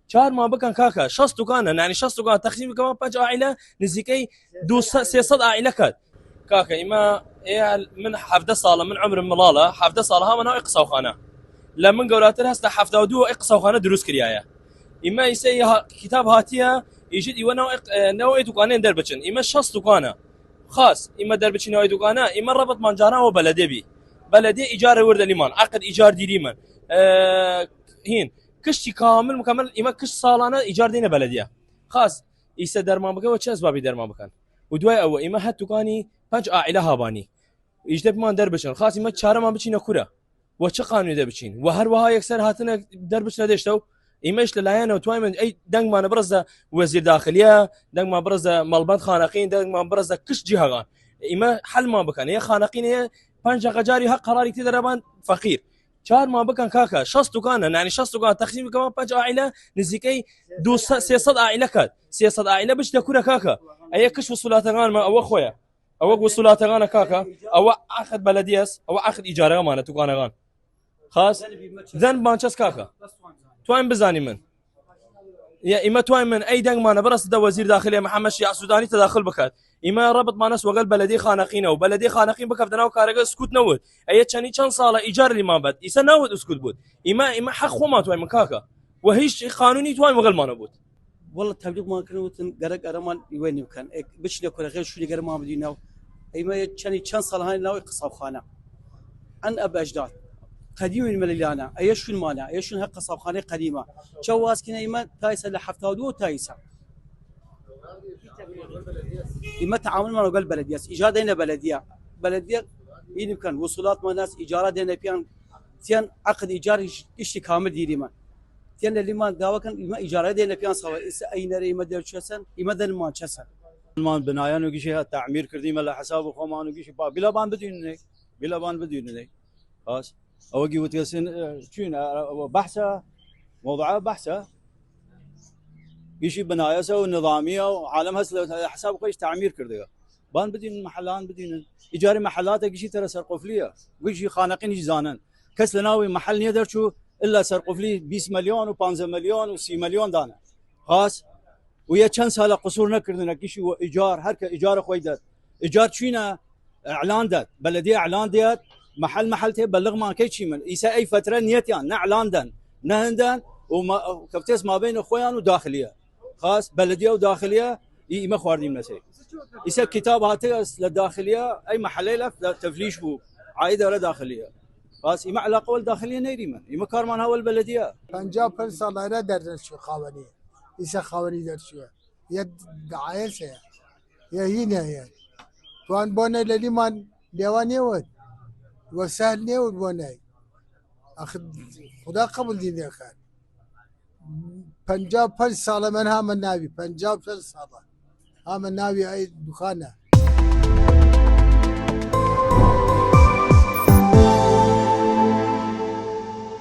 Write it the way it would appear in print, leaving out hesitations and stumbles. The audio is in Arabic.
چهار ما بکن کاکا 60 دکانه یعنی 60 دکان تقسیم کما 5 عائله نزیکی 200 300 عائله كات كاكا إما إيه من حفدة صالة من عمر ملالة حفدة صالة ها من إقصى وخانة لمن قولاتر هستا حفدة ودو إقصى وخانة دروس كريايا إما يسي كتاب هاتيا يجد إيوه نوعي دكانين دربتشن إما 60 دكانه خاص إما دربتشن نوعي دكانه إما ربط منجانا وبلدي بي بلدي إيجار ورد الإيمان عقد إيجار ديريمان هين كشتي كامل مكمل إما كش صالانة إيجار دينا بلدية خاص إيسا درمان بكن وش أسبابي درمان بكن ودواي أو إما هات دكاني 5 عائلة هاباني يجدب ما دربشن خاص إما تشارة ما بتشين كورة وش قانون دربشين وهر وها يكسر هاتنا دربشنا ديشتو إما إيش للايانا وتوايمن أي دنگ ما نبرزه وزير داخلية دنگ ما برزه مالبند خانقين دنگ ما برزه كش جهة غان إما حل ما بكن هي خانقين هي 5 قجاري حق قراري كتير دربان فقير چهار ما بکن کاکا 60 دکانه یعنی 60 دکان تقسیم کما 5 عائله نزیکی 200 300 عائله كات 300 عائله بش دكوره كاكا اي كش وصولاتغان ما او خويا او وصولاتغان كاكا او اخذ بلديس او اخذ ايجاره مانه دكانغان خاص ذن بانشس كاكا توين بزاني من يا اما توين من اي دنگ مانه برس ده وزير داخليه محمد شيع السوداني تداخل بكات إما ربط ما ناس وقال بلدي خانقين أو بلدي خانقين بكفتنا وكارجا سكوت نود أي تشاني كان صالة إيجار اللي ما بد إيسا نود سكوت بود إما حق خو توي من كاكا وهيش قانوني توي وقال ما نبود والله تبليغ ما كانوا قرق أرمان وين يمكن بيش لكل غير شو اللي قرق ما بدينا إما تشاني كان صالة هاي ناوي قصاب خانة أن أب أجداد قديم من مليانا أيش المانا أيش هالقصاب قصاب خانة قديمة شواز كنا إما تايسة لحفتها ودو تايسة إما تعامل مع رجال بلدية إيجار دينا بلدية يمكن وصولات مع ناس إيجارات دينا بيان تيان عقد إيجار إيش كامل ديري ما تيان اللي ما دعوة كان إما إيجارات دينا بيان سوا أي نرى إما دير شسن إما دن ما شسن المان بنايان وكيشها تعمير كرديم على حساب وخمان وكيش بلا بان بدينه بلا بان بدينه خلاص أوجي وتيسن شو بحثه موضوعه بحثه يشي بنايسه ونظاميه وعالم هسه حساب قيش تعمير كرديه بان بدين محلان بدين ايجاري محلات يشي ترى سرقفليه ويجي خانقين يجزانن كس لناوي محل نيدر شو الا سرقفلي 20 مليون و5 مليون و3 مليون دانا خاص ويا كان سال قصور نكردنا كيشي ايجار هركه ايجار خويدت ايجار شينا اعلان دات بلديه اعلان ديت محل بلغ ما كيشي من يسا اي فتره نيت يعني اعلان دن نهندن وما كفتيس ما بين اخوان وداخليه خاص بلديه وداخليه ما خواردين مسي يسا كتاب هاتي للداخليه اي محل له تفليش بو عايده لداخليه خاص ما علاقه والداخليه نيريما ما كارمان هو البلديه پنجاب پر سالانه در شو خوانی ایسا خوانی در شو يد دعايسه يا هنا يا وان بونه للي من ديواني ود وسهل نيود بونه اخذ خدا قبل دين خان پنجاب پر سال من هم ناوي پنجاب پر سال هم ناوي اي دخانه